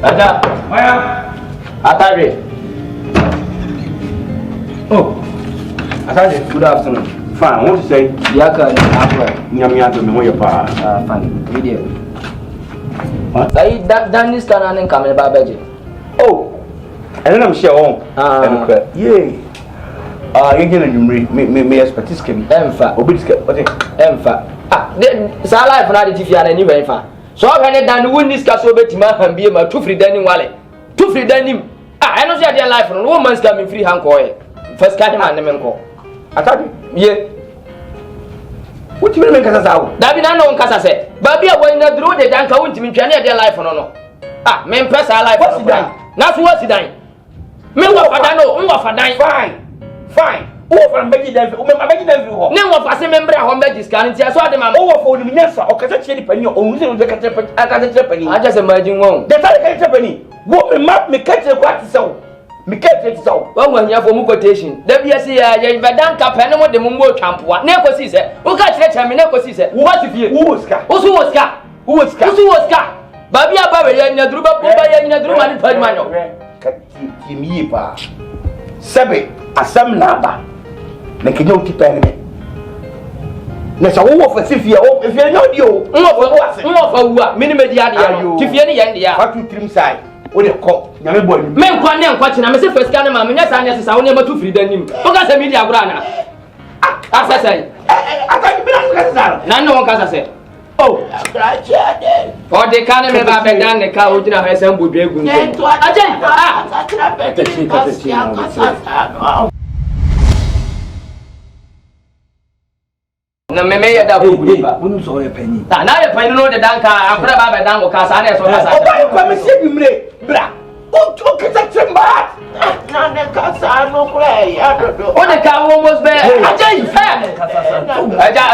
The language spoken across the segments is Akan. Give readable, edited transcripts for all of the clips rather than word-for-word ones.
Ada, Maya, Atari. Oh, Atari, good afternoon. Fine, what to say? Yaka, Nyamiato, Moyapa. Fine, video. What? That is Canon coming by Beji. Oh, and then I'm sure. Yay. You can expect this game. Emfa, Obiska, what? Emfa. Sa life na de tifia na ni wen fa so hwe ne dan won discuss obetima han bie ma tu free danim wale tu free danim eno so ya life no one man ska me free han ko e first ka man ne men ko atadi ye wuti me kasa sawo da bi na no kasa se ba bia wan na duro de dan ka wuntimi twa ne de life no me mpesa life no na so wasidan me wo fadan no wo fadan fine oh from beji dem o me ma beji dem ho ne wo fase membre ho beji scan ntia so ade ma o wo fo ni nyasa o kata chiri pani o nse no de kata pani aja se majin won de tare kata pani wo me map me kata ko ati sawo me kata ti sawo wo nya fo mu quotation da bia se ya bedan ka pe ne mo de mo mo twampoa ne ko si se o ka chire chame ne ko si se wo ati fie wo ska ba bia ba we ya nya duru ba ba ya nya duru ma ni pa ma nyo ka ti mi pa sabe asam laba na kenyo tipene na sa wo fa sifia o efie nya odi o nwo fa wu a mini medi ade ya tifie ne yende ya fatu trim sai o de ko nyame bo ni me nkwa ne nkwa china me se first kan ma me nya sa ne sa wo ne ma tu free danim o ka se media agura na asasai ataki bi na ka sa na no ka sa se oh graciade o de kan me ba be dan ne ka o jina ha se mbo dwe egu nko ajai atira be ka na me ya da ko gudi ba bunu so ye pani ta na ye pani no de dan ka akura ba be dan ko ka sa na so ka sa o ba ko me se bimre bra o kita tremba na ne ka sa no kura ya do o de ka almost be ajai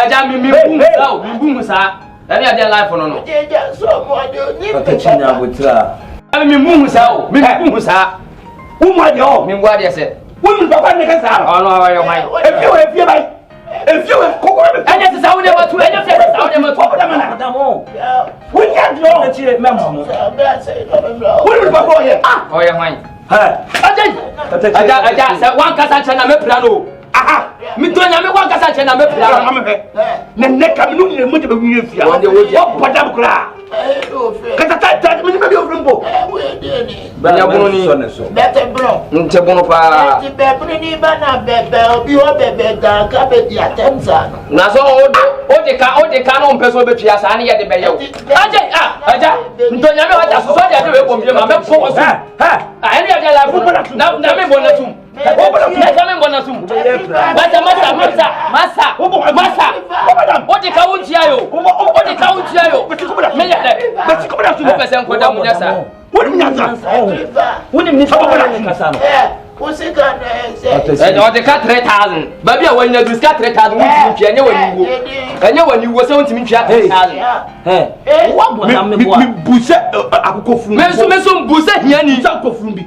aja mi bum sa na me ya life no je so mo de ni pe chinya botra mi bum sa o mi bum sa o mo de o mi ngwa de se wo mi papa ne ka sa o no wa yo mai efie bai if you have cocoa, and it's a sound about two, and it's a sound about Madamo. We can't know that you remember. What is Papa here? Oh, yeah, mine. I just one Cassachana Meprano. Aha, Mitonia, one Cassachana Meprano. The neck of New Mutia, one day would you put up cry. Catata, maybe of Rumbo. Better blow. Ntabonopa. Beprini bana bebe, you are bebe, carpet ya tensa. Naso o de canon person betia sani ya de beyo. Aja, Ntonya me wacha so ya de we kombi ma me fo so. Ha, any of the na me bonasum. Na me bonasum. Masa. O de ka wuntia yo. Me ya le. But come down to the person ko da munyasa. What munyasa? What ni fa ba na kasa no. O se ka na o de ka 3000. Ba bia wanya du ska 3000 wunti pia nya wani wo se wunti mi pia 3000. Wo bo na me bo. Mi buse akoko furu. Me so buse hia ni akoko furu bi.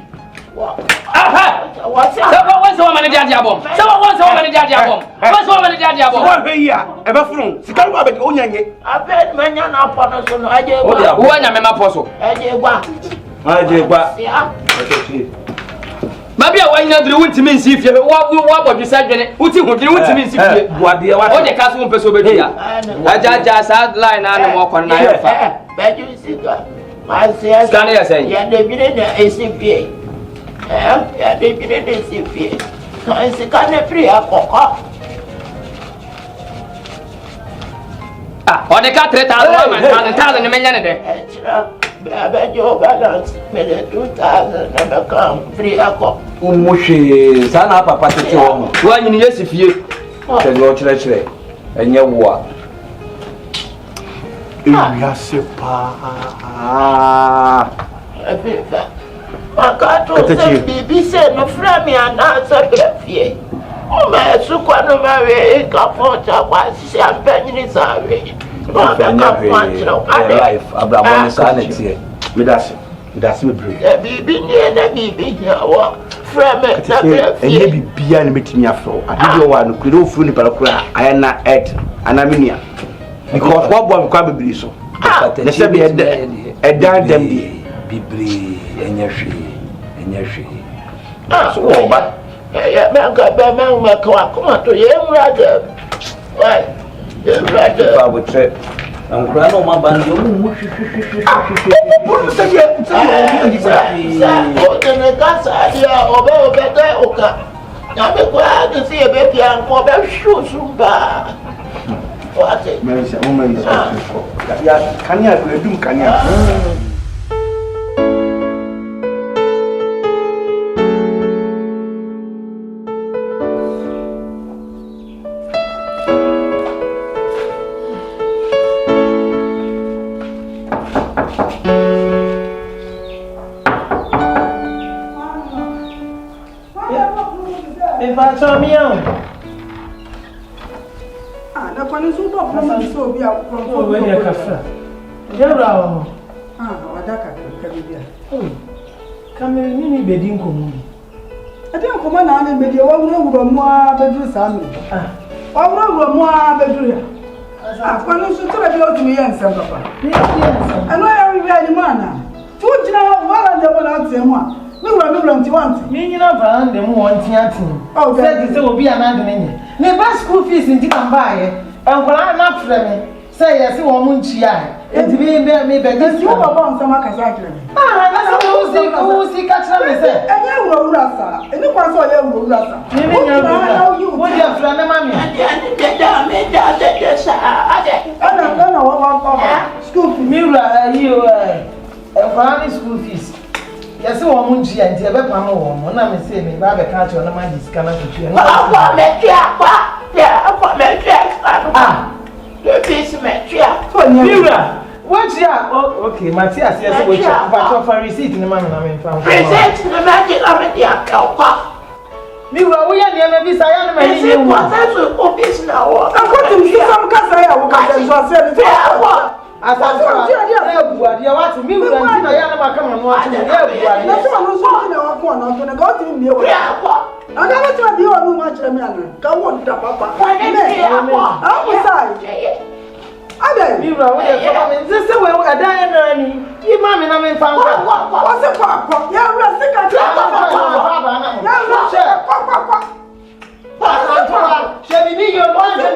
Aha! What's the man in the Diabom? Someone's woman in the Diabom. What's the woman in the Diabom? What here? Ever from Sikawa be onye. I bet manya na pano so no aje gba. Wo anya me maposo. Aje gba. Ya. Babi a wanya dure wuntimi nsi fie. Wo bodu sadwene. Wuti hodwene wuntimi nsi fie. Boade wa. O de ka so mpeso bedia. Aja sa line na ne mo kon na yefa. Bedu sika. Ma se scan ya say. Ya de bi ne esi fie. Ya de bi ne esi fie. No esi ka ne free akoko. O de ka 3000 man 1000 ne menya ne de. Abejo balance me de 2000 na come free akoko. Umushi sana papa tete wo. Wa nyini yesi fie. Te no chire enye wo a. Eya se pa. Ebifa. Akato se bibi se no fra mi ana se brefie. O ma su kwa no ma we ka fonta kwa si ampanyi ni sawe. No be ka fonta. Life abrabon sanity. Medasi me brave. Bibi ni na bibi wo. Fra me na brefie. Enye bibia na metimi afro. Adidi o wa no kuro furu ni parakura ayana et anaminia. Because what boy kwa bibiri so. They say be a damn them. Bibri, Enyashi. Ah, so what? Yeah, man, come on to you, rather. Why? I would say, I'm crying on my band. School fees in Tikambaye, and when I'm not for me, say yes, you want Munchia. It's me, begging you about some Kazaki. Ah, that's who's the catcher. And you will rasa, and you want to rasa. You what your friend, mammy? I don't know what school mirror, you and school fees. Yes, one Munchia and Tiabama woman. I'm saying, Baba catch on the man is coming to you. The piece of Mira. What's ya? Oh, okay, Matthias, yes, which are for receipt in the man I'm found. Present the magic of it, yeah, Mira, we are never be silent. That's what is now. I'm going to see some Casaya who can say, as I told you, you want to meet with Diana come and watch the air. That's what I'm going to go to me. I never told you how much a man. Come on, Papa. Mira, this is the way I die. You, mammy, I'm in found. What's a papa? You're shall we be your one? What's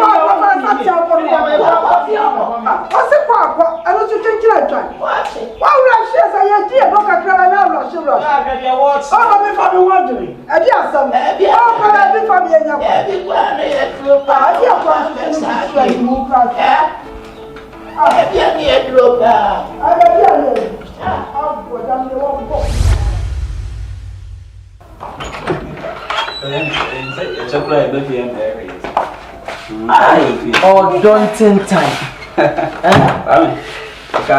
a papa? I want to take your time. Why would I share say, dear, look at Carolina, sugar? Oh, I'm if I'm wondering. I just some. Oh, but I'll be from Oh, daunting time. I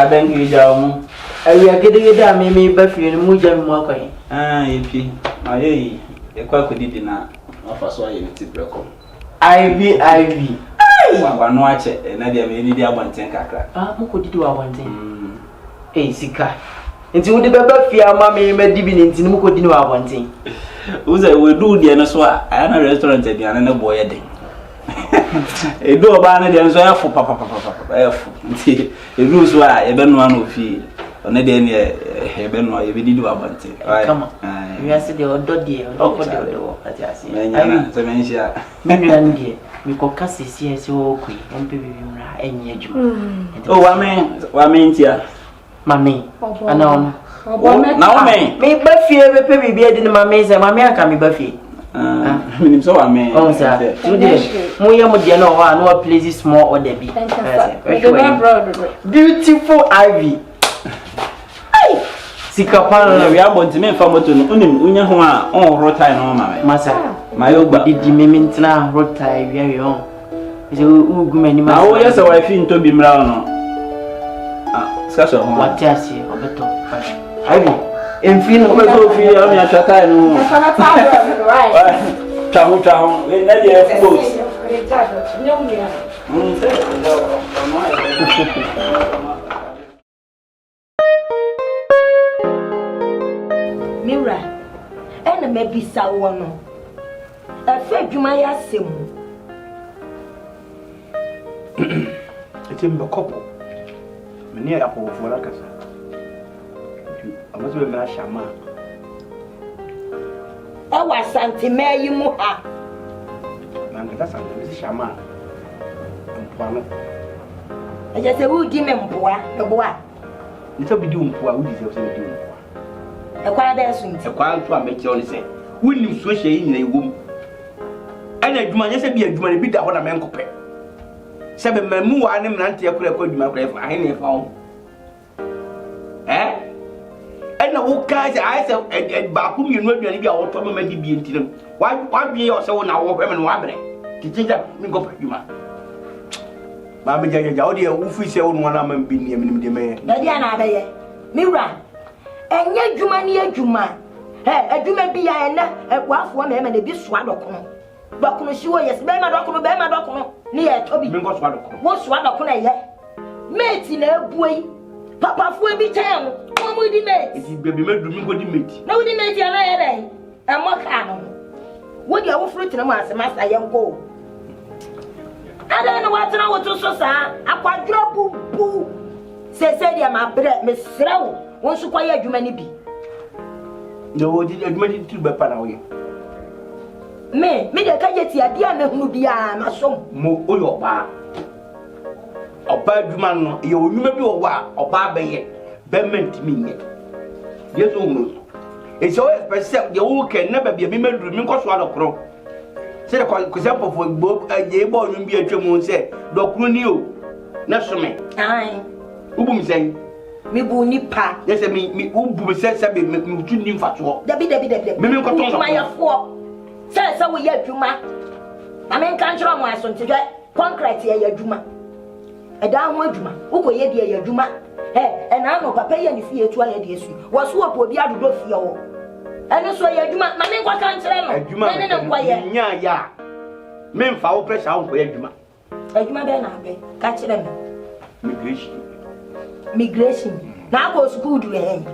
don't give you. We are getting it down, maybe Buffy and Mujam Mokai. If you, my, a quack did dinner. Offer so you to break up. Ivy. One watch it, and I did one thing. Who could do our one thing? Eh, Sika. Into the Buffy, our mammy made dividends in Muko dinner one thing. Who's I will do the Anaswa, I am a restaurant at the Anna boy. A do a banner and so for papa. A rules why a ben one will feel. On a day, a ben or you did one thing. Come on, you are the old dear, or what I see. Maybe we could cast this year so quick and baby and yet. Oh, I mean, dear, Mammy, I know. Now, me Buffy ever pay me in my maze and my man can be Buffy. So I mean, oh, sir, today, Moya one, no places small or Debbie. Beautiful Ivy. Sikapana, we are going to make for Moton, Unia, who are all rotine on my massa. My old body dimint now, rotine very own. Is a woman, oh, yes, I think to be brown. Scasher, what I see, or better. Ivy, in fin of Sophia, I'm at a time. Town, we never have boats. Mira, and maybe someone. I fed you my asim. It's in the couple. Many apple for like I'm not going to shama. I was Santime, you more. That's a shama. I just say, who give me the boy? Little be doing poor, who deserves to do. A quiet dancing. A quiet to make you only say, will you switch in a womb? And a woman, yes, be a woman, be that what a man could pay. 7 men more and I could my grave. I ain't found. Eh? And the whole guys, I said, and Bakum, you know, you're all to make be into them. Why be also now women wobbling? To change that, we go you man. Mamma Jaya, who is your own one I'm being the man. Diana, Mira, and yet you man, yet you man. Hey, you may be a wife one and a bit swallow. Doctor, she was yes, Bema Doctor, near Toby. What's what upon yet? Mates in a boy. Papa will be town. Come with the mates. It is baby made to me go to meet. No, the mate, and what can what you are fruit in a master, I am go. I don't know what I want to so, sir. I quadruple boo. Say, my bread, Miss Slow. Won't you quiet you many be? No, did you admit to be Panaway? Me the Kayeti, a dear who be my son. Mo, your bar. A bad man, you may be a war, or barber yet. Bement me yet. Yes, almost. It's always percept the who can never be a member to me, because one of crow. Say the example for Bob, a gay boy will be a German said, Doctor New, not so me. Aye. Who say, me boo nipa. Yes, I mean, who says, I mean, to him for what? Debbie, maybe my four. Say, so we yet, Juma. I mean, can't you my son to get concrete here, Juma. A down one Juma, who could ye dear Juma. Eh, and I know Papa and if you to a dear sweet, was what would be out of both your. And also, Juma, my name was cancer. Juma, yeah. Men foul pressure on for Juma. Juma Benabe, catch them. Migration. Now go school to him.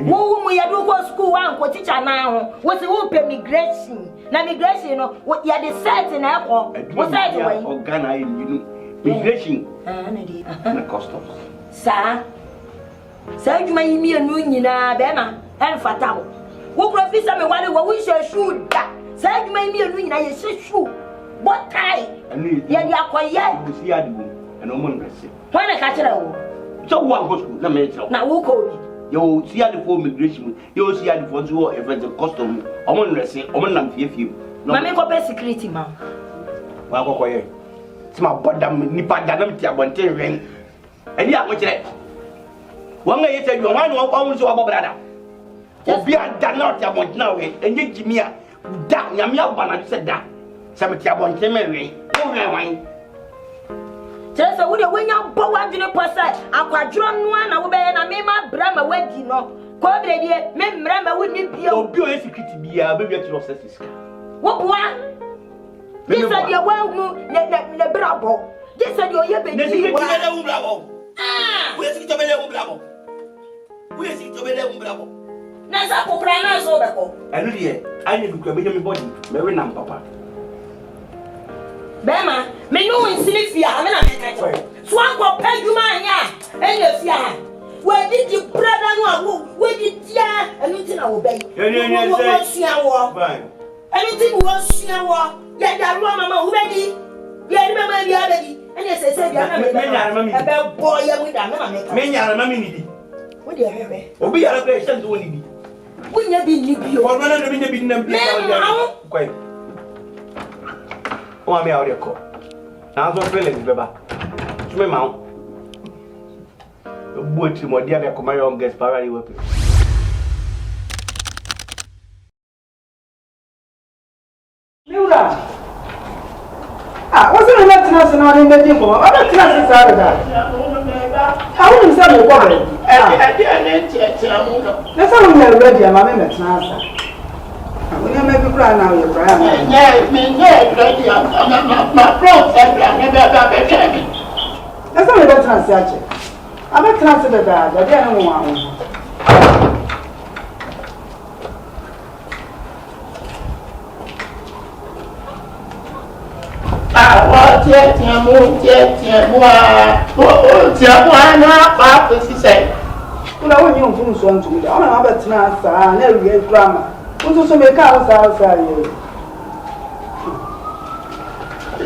Who we are go school one for teacher now was the open migration. Now migration, what you are the set in airport. Was that way? Or Ghana, you know, migration and customs. Sir, say you may be a new Bema and Fatal. Who professor me what we shall shoot that. Say you may be a new I say shoot. What time? And you are quiet. You see, I do, and no one will say. When I catch it, so one goes to the maid. Now, who called you? See, the full migration, you see, the funds who are the custom. I want to say, I want to few. Mamma, go security, ma'am. Well, go quiet. It's my bottom, Nipadanum, Tiabonte ring. And yeah, what's that? One day you said, you want to almost over brother. Just be a done out about now, and you give me a damn Yamia Banana said that. Some Tiabonte ring. No, wine. Just a wood when you're born in a person, a quadron one, I will be a mema brama wedding. No, Cobre, men brama wouldn't be a secret to be a baby to obsess. What one? This said your well moon, the bravo. This said your baby. Ah, where's it to be a bravo? Where's it to be a bravo? Nasa Pokrana so. And here, I need to come in body, very numb, papa. Bema, me no in Silifia, I mean, I can't. Swan go pay you man, and your fear. Where did you brother know? Where did ya? Anything I will beg. Anything was Siawa. Let that Rama ready. Yeah, remember the other. And yes, I said, about boy, with that. Many are mammy. What do you have? Or be a place to win. Wouldn't you be you? Or one of them in the quite. Oh, I'm out of your court. Now, so feeling, Baba. Swim out. The boy to my dear, come my own guest, parallel weapon. Mira! Ah, what's the next person on in the table? What the class is out of that? I wouldn't say a woman. That's how we are ready, I'm a man. When you make me cry now, you're crying. Yeah, ready. My friend said, I never got a baby. That's not a better transaction. I'm a transfer bad, I don't want. Ah, what, Una wonyi mfunu so ntum da. Ona abetena saa na ewie grama. Nso so me ka saa ye.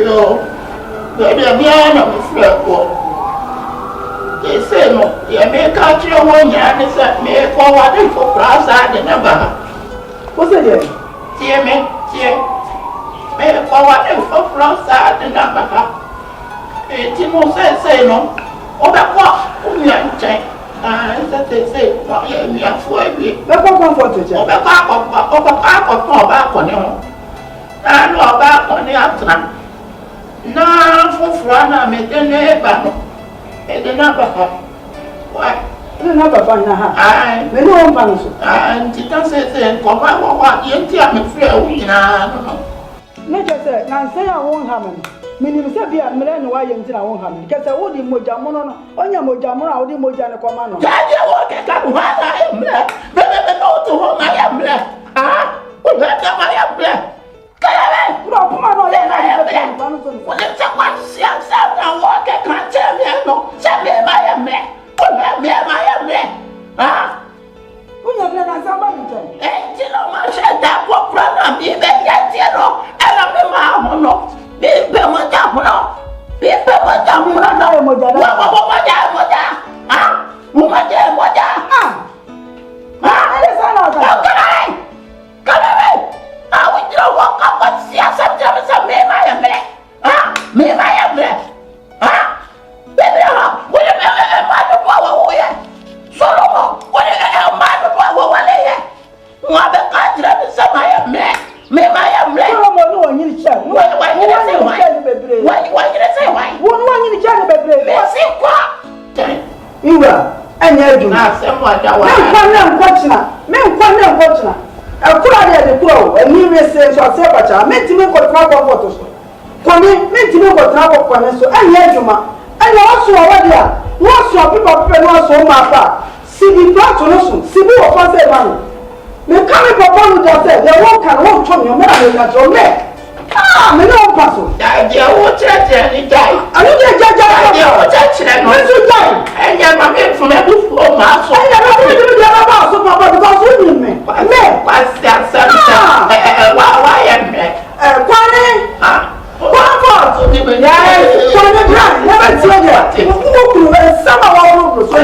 Yo. Baby, I'm here na me frɛ ko. They say no, you make a tree one year and say me forward for plaza the number. What's it? See me, me forward for plaza the number. Timo say no. Obekwa unyanche. They say no ye me afọ ebi. Me ko comfort je. Obekwa ni o. Anu ọba ni atna. Na fufura na me de ne ba no. E de na ba ha. Why? Na baba na ha. Ai. Me no mpa no so. Ntita say ko ba wa ye nti a me frɛ wo nyina no. Me je say na nse ya won ha me. Minim se bia mre no wa ye nti na won ha me. Kese wo di moja mono no. Onya moja mono a wo di moja ne koma no. Ja je wo ke ka ho na ye mre. Be no to ho na ye mre. Ah? Wo ka ma ye mre. Bro, come on, let me Well, it's a one self now walk a can't tell me no. Tell me my man. Put me my man. Ah? Who you let us about it? Eh, you know, my shed that what program be yet, you know, and I'm in my home. No, be my job. Be my job. Ah? Woman, come on. I will not walk up and see sometimes I may my man. Ah, me my man. Ah, baby, what a man of power. Solomon, what a man of power. What the country is a my man. Me my man. No, you shall. Why did I say why? Why did I say why? One you shall be brave. Let's see what? You are, and you do not say what I want. Men, fortunate. Akura de kuro eni rese so asepacha mentime ko tra ko foto so komi mentime ko tra ko kwane so anya adwuma anya oso awade a wo so pipa no so ma pa sibi plato no so sibi wo fa se ma no me kame papa no da se de wo kan wo to nyo me na me ka jo me me no pa so da je wo cheche ni dai anu de jaja je wo cheche no so dai enya ma me fu me bu fu o ma so enya ma me de ba so papa because we need me why am Kwani comfort ni me kwani brand never tell you who some of our so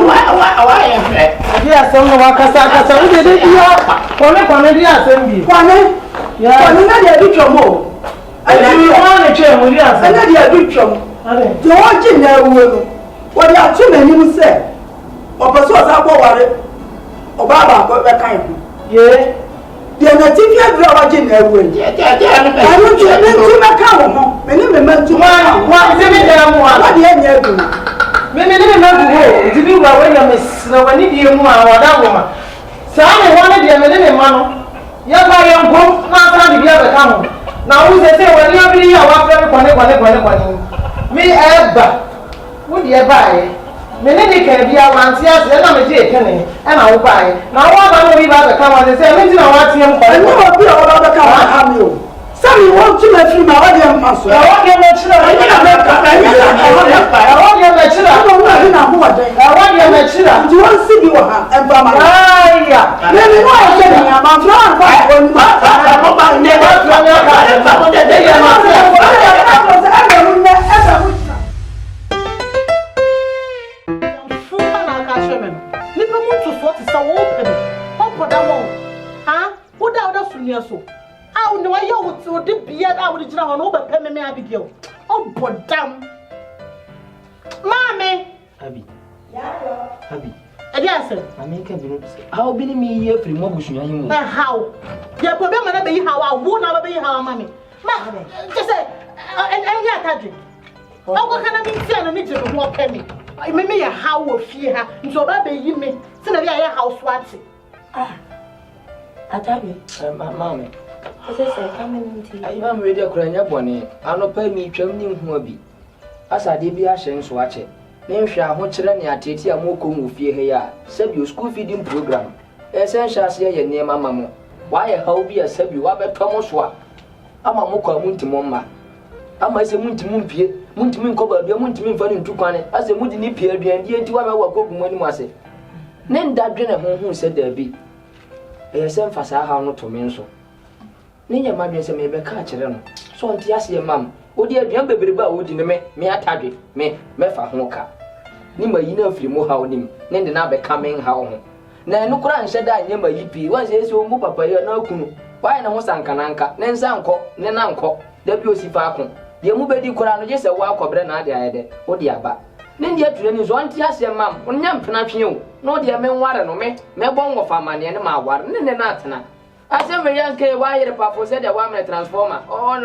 why am dia some no kasa we dey dia kwani dia sembi kwani na dia bi chomo ani kwani che mo dia sembi na dia bi chomo de o ji na ewu no wo dia tu na nim se opeso sa gbo ware obaba ko be kan ye de na tifi adura wa ji na ewu ni anu je me tu me ka wo ho me ni me ma tu wa se me da mu wa de anya edu me ni ma du ho ti bi wa we ya mesra wa ni die mu a wa da wo ma sa ne wa ne de me ni ma no ya ba ya ngom na ta de bia be ka ho na wo se wa ni abi ya wa fe kwani me eba wo de eba ye me ne de ka bia wa ntia se na me je ekene e na wo ba ye na wo ba no bi ba be ka wa se me ti na wa tie mu kwani wo bi o ba be ka wa ha mi o sami won tu me fi ma wa de am so ya wa de me chira ya me ka ya wa de me chira no no na ho wa de ya wa de me chira nti won si bi wa ha em ba ma aya me ni wa je ni ama fra an ko ni ba ne ba fra ne ba mo de ya ma so aw no ayo wo de bia da wo de gina ho no be peme me abigio o bodam mami abi ya yo abi edi ase mami ka bi no se how bi ni mi ye free mo busua hin na how ya ko be ma na be yi how awu na be yi how mami ma just say en ya tadwe o ko kana mi tia no ni je me ho peme me ya how wo fie ha nso ba be yi me se na ya house wati Atabi mami say come in ayi mami we de kura nya bone anopa mi twam ni hu abi asade bi a hye nso ache ne nhwe aho kire ne ateti a mo ko mu fie he ya sabi school feeding program essential se ye ne mama mo wa ye how bi a sabi wa be tomo so a ama mo kwa muntimo mma ama se muntimo mpie muntimo nko ba bia muntimo mfa ne ntukwane ase mudi ni pie aduan die nti wa me wa kogu mo ni mo ase Nenda dwene ho se da bi. Eyesem fasa ha no to me nso. Ninya madwen se me be ka kire no. So nti ase mam. Odi aduan bebrebe a odi ne me atadwe me fa ho ka. Ni mayi na afiri mo ha onim. Ne de na be ka men ha ho. Na enu kura nhyɛ da anya mayi pi. Wan se o mu papa ye na akunu. Why na ho sankananka. Ne nsa nkɔ, ne na nkɔ. Da bi osifa akon. De mu bedi kura no je se wa akɔbre na ade ayede. Odi aba. Ne ndi ature ni so nti ase mam. Onya mpena twe o. No de me nware no me bon wo fa mane ne ma aware. Ne na atena. Ase me yanke wa yere pafo se de wa me transformer. On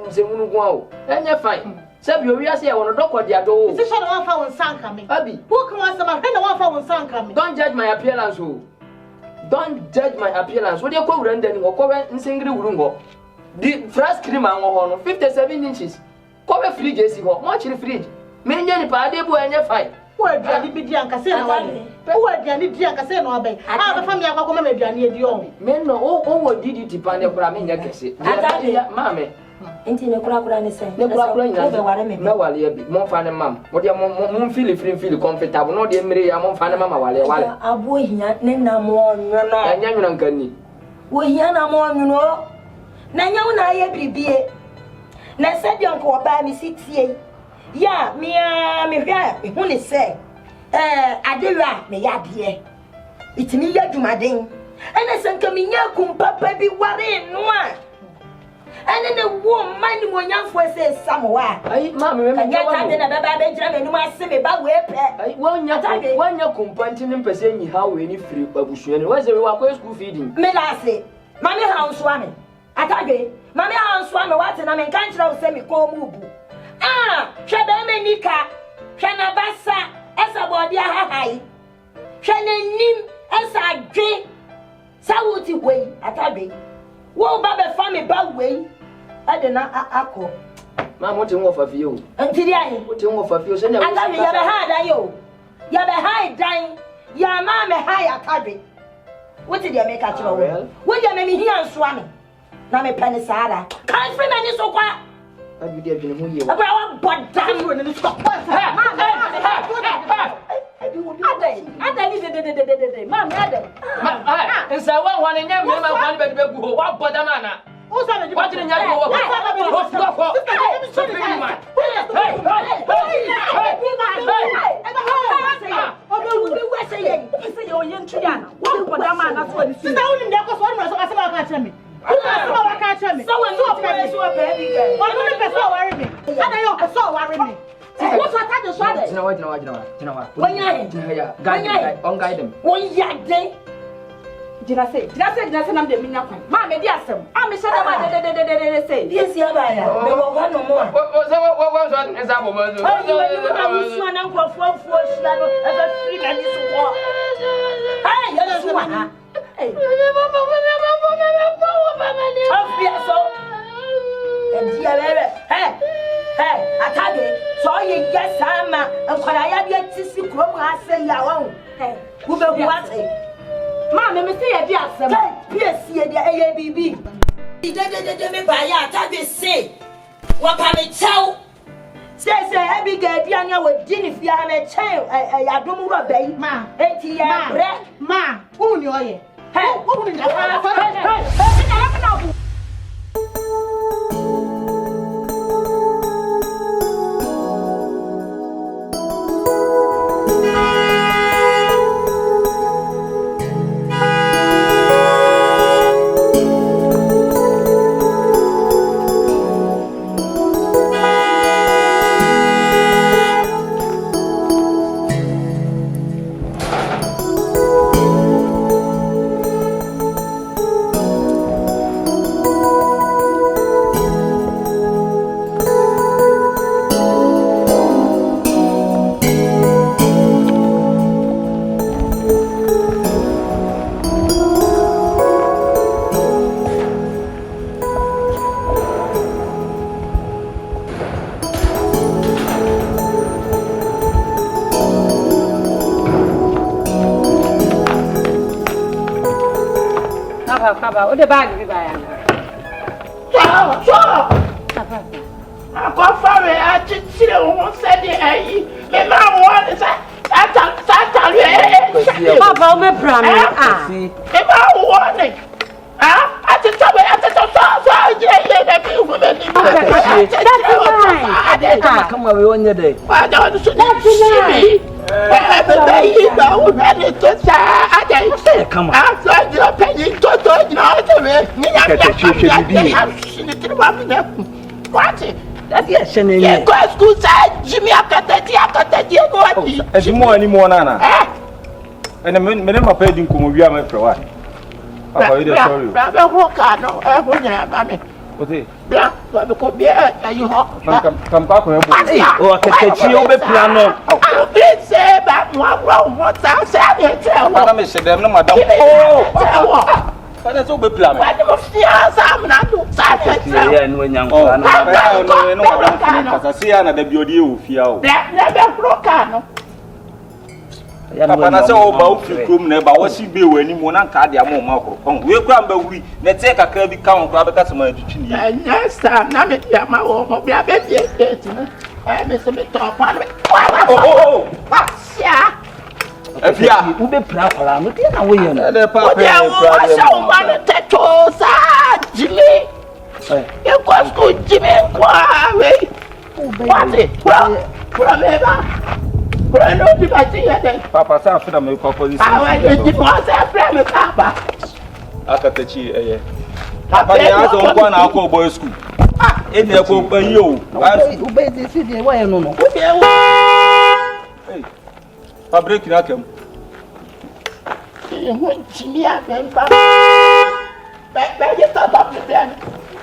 zemunu gu o. Enye fine. Sabi owi ase e wono dokodi ado. Isi so na wan fa won sanka me. Abi. Who can want some na wan fa won sanka me. Don't judge my appearance o. Don't judge my appearance. Wo de kwa wura ndani wo kwa nsingiri wuru ngo. The first cream an wo no 57 inches. Kwa be fridge esi ho. Mo chiri fridge. Me nya ni pa de bu enye fine. Wo aduane bi di anka se na wa ni. Wo aduane di anka se na wa bai. Ah be fa me akwa ma aduane edi o. Me no o wo didi ti pa de kura me nya kese. Ma me. Enti ne kura ne se. Ne kura nya. Be ware me. Me wale ya bi. Mo fa ne mam. Mo de mo feel comfortable. No de mere ya mo fa ne mama wale. Abo hia ne na mo onwo no. Anya nwuna nkani. Wo hia na mo onwo no. Na nya wo na aye bibie. Na se de onko oba mi sitie. Ya me hwa hu ne se. Adewa me ya de. Itimi ya dwumaden. Ene se nka me nya kum papa bi ware no a. Ene ne wo mani mo nyamfo se samoa. Ai mama me nya tade na baba be jira me numa ase me ba we pe. Ai wonya kumpanti ne mpese nyi ha we ni firi abusua ne. Waze we wa kwa school feeding. Me lase. Mami ha nso ame. Atade. Mami ha nso ame wate na me kan kira wo se me ko mu bu. Hwe be me nika. Hwe na basa esa body ahahai. Hwe na nim esa adwe. Sawuti we atade. Wo ba be fa me ba we. Ade na akọ. Ma mo te wo fa fie o. Ntiri ayi. Mo te wo fa fie o se na wo. Atade ya be ha dan yo. Ya be ha dan. Ya ma me ha ya atade. What did you make a child? When you make me here and swami. Na me penny sada. Can't free me so kwa. Abi dey adwene ho ye. About what damn you in the stop. Mama, nsa wa hwane nya me ma hwane be be gu ho wa boda mana O sa na wa tire nya go wo ho Did I say I'm the minya kwan? Ma me di asem. A me sheda ma de say. yes ya ba ya. Me wo wa no mo. wo so nsa bo mo so so na nkrofo shia no e ba free na ni so wo. Hey, ya so wa ha. Hey. Obia so. E dia bebe. Hey, atade. So ye yes ama. Nkwara ya bi atisi krom ha say ya wo. Hey, wo be hu ate. Ma me say ye di asem. PS ye di ABB. De me ba ya atade say. Wa pa me chew. Say every guy bi anya we di ni fi ha me chew. Ya domu ro bai. Ma. Enti ya bre. Ma, who ni oye? Hey, who ni na? Papa, o de bag bi ba ya. So. Papa. Akwa fa me a chichire wo se de ayi. Me ma wo de sa Papa, we promise. If I warning. At the time, Come on, we on your day. I don't see. Come on. Outside your penny, what? That's yes, Shannon. Yeah, go to school, Jimmy. I go. As you more anymore, Nana. And a minimum of paid in Kumuya for what? Sorry. Come back. Oh, I can catch you over piano. Please say back one. What's outside? Madam is them, no, madam. Oh, that's all the plan. I don't see us. I'm not doing And when young I see another beauty of you. never broke. Papa say about room never was she be when you want to card your mom. We grab we let's take a curvy count grab a customer. Next time, I'm at my home. Be a baby. I'm Mr. Top. Oh, yeah. if you are, who be proud for I'm looking away on the papa. Jimmy. You go school, Jimmy. What? Papa, sound for them. I went to Papa. I got the cheer. Papa, you have one alcohol boys school. In the copa, you obey this city. Why no? I break your come. Jimmy,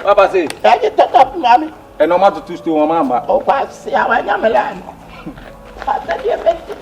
Papa say, I get up, Mammy. and no matter to steal mamma. Oh, I see how I am a land. I said, you bet the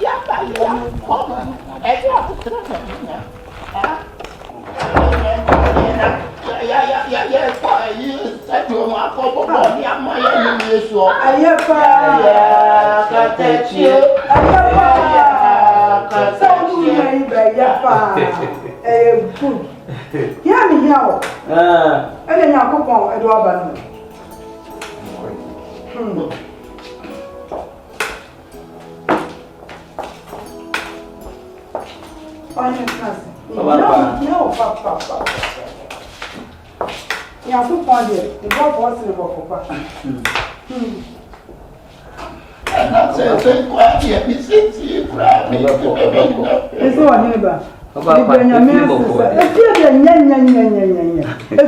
No, Papa. Yeah, so far, the boy was in the book. It's all neighbor. If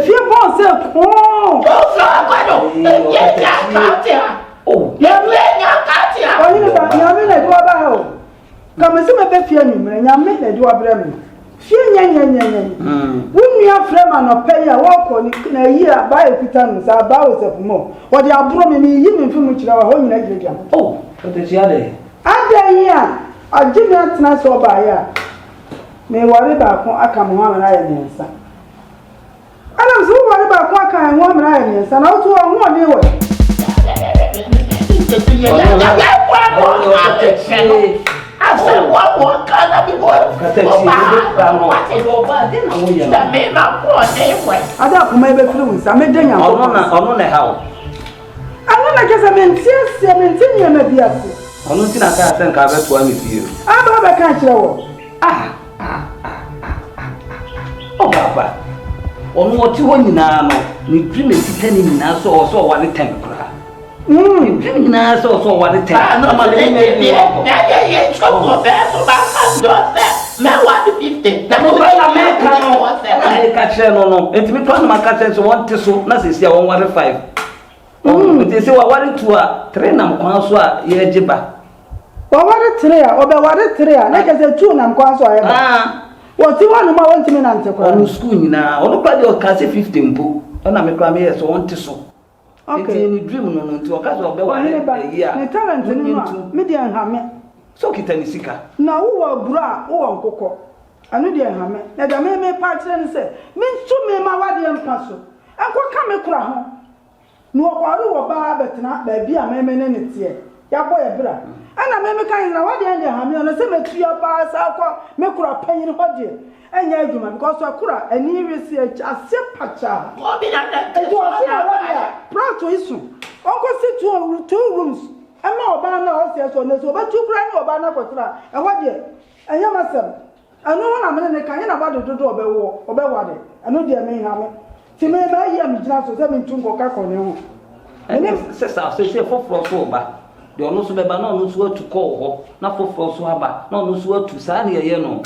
you're boss, come and see my baby, and you make the door brim. When you have frame and a pay a walk on in a year by a pittance, about more. What you are broken, even from which our home in oh, what is the other? Other year, I did not nice or by ya. May worry about I come home and I am answer. I don't so worry about what I am woman I am answer, and also I want you. I said, what can I be worth? I don't maybe fluence. I made dinner on the house. I don't like as I mean, yes, I maintain maybe. I don't think I can have it with you. I don't have a country. Oh, Papa. On what you want now, you dream is telling now, so one temper. Dreaming now, so one time. No. It's me from my catchers want to so Nassi 115. They say, I wanted to train them Quanswa, Yejiba. Well, what a tray, or what a tray, like as a tune and Quanswa. What you want to want to mean on school now, or nobody will catch 15 book, and I'm a crammer, so want to so. Okay, you dream on to a casual the talent in median hammer. So, Kitanisika. Now, who are bra or cocoa? I know the hammer. Let the may part and say, means to me, my wadian castle. And what come a crown? No, or bar, but not baby, a man in it here. Ya boy, bra. And I may kind of wadian hammer on the cemetery of bars, I'll make her pay in body. And yeah, because I could have any research as a patcha. Proud to issue. Uncle sit to 2 rooms. ama oba na o se so ne so ba tu kura na oba na kwetara e ho de enya masem anu ho na me ne kan ye na ba dodo obewa de anu de me ha me ti me ba yi am jina so se me ntu nko ka ko ne ho ene se foforo so oba de ono so beba na ono so atu ko ho na foforo so aba na ono so atu sa na ye no